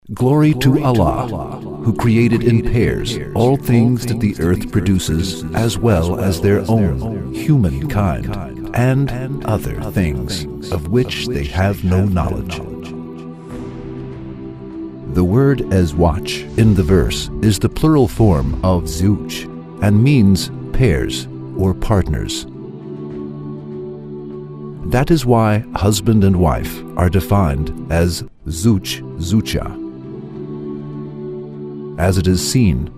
Glory to Allah, who created in pairs all things that the earth produces, as well as their own humankind, and other things of which they have no knowledge. The word as watch in the verse is the plural form of zuj and means pairs or partners. That is why husband and wife are defined as zuj, zucha. As it is seen,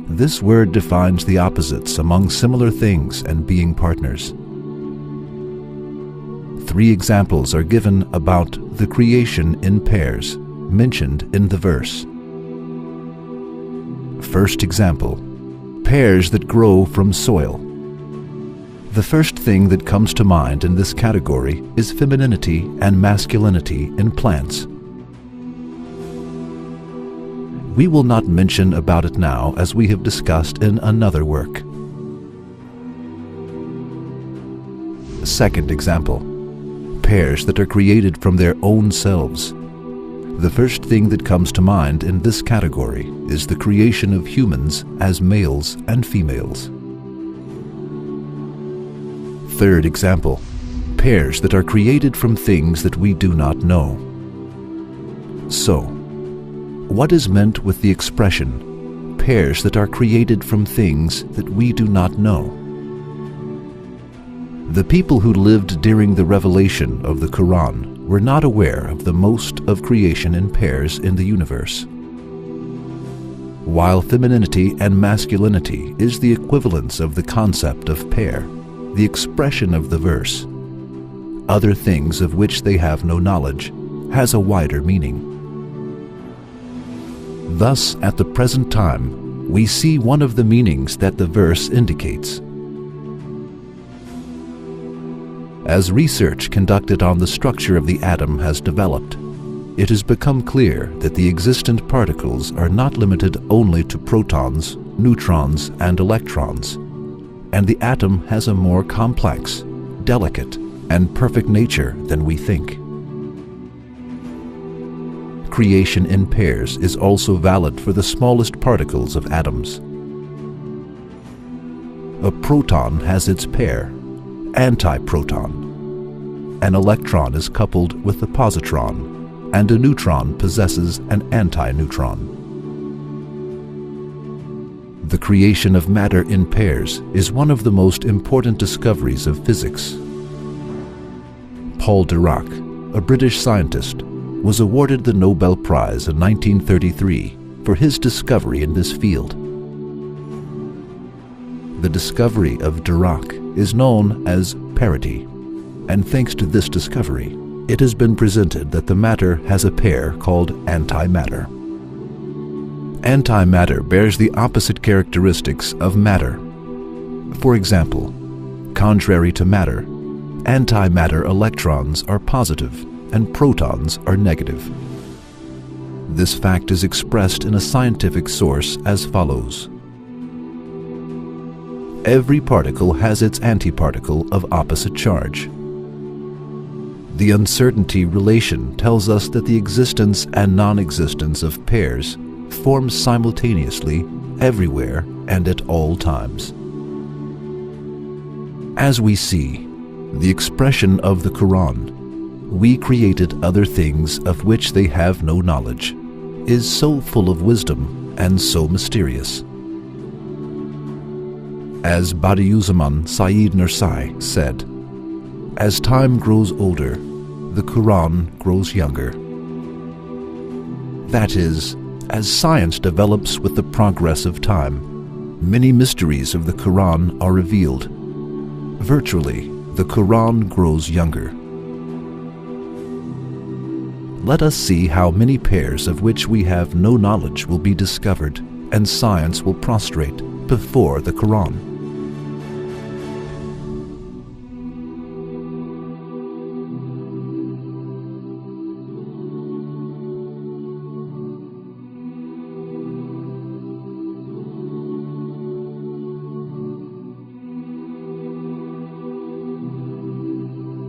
this word defines the opposites among similar things and being partners. 3 examples are given about the creation in pairs mentioned in the verse. First example, pairs that grow from soil. The first thing that comes to mind in this category is femininity and masculinity in plants. We will not mention about it now, as we have discussed in another work. Second example, pairs that are created from their own selves. The first thing that comes to mind in this category is the creation of humans as males and females. Third example, pairs that are created from things that we do not know. So, what is meant with the expression, pairs that are created from things that we do not know? The people who lived during the revelation of the Quran were not aware of the most of creation in pairs in the universe. While femininity and masculinity is the equivalence of the concept of pair, the expression of the verse, other things of which they have no knowledge, has a wider meaning. Thus, at the present time, we see one of the meanings that the verse indicates. As research conducted on the structure of the atom has developed, it has become clear that the existent particles are not limited only to protons, neutrons, and electrons, and the atom has a more complex, delicate, and perfect nature than we think. Creation in pairs is also valid for the smallest particles of atoms. A proton has its pair, antiproton. An electron is coupled with a positron, and a neutron possesses an antineutron. The creation of matter in pairs is one of the most important discoveries of physics. Paul Dirac, a British scientist, was awarded the Nobel Prize in 1933 for his discovery in this field. The discovery of Dirac is known as parity, and thanks to this discovery, it has been presented that the matter has a pair called antimatter. Antimatter bears the opposite characteristics of matter. For example, contrary to matter, antimatter electrons are positive and protons are negative. This fact is expressed in a scientific source as follows. Every particle has its antiparticle of opposite charge. The uncertainty relation tells us that the existence and non-existence of pairs forms simultaneously everywhere and at all times. As we see, the expression of the Quran, "We created other things of which they have no knowledge," is so full of wisdom and so mysterious. As Badiuzzaman Saeed Nursi said, "As time grows older, the Quran grows younger." That is, as science develops with the progress of time, many mysteries of the Quran are revealed. Virtually, the Quran grows younger. Let us see how many pairs of which we have no knowledge will be discovered, and science will prostrate before the Quran.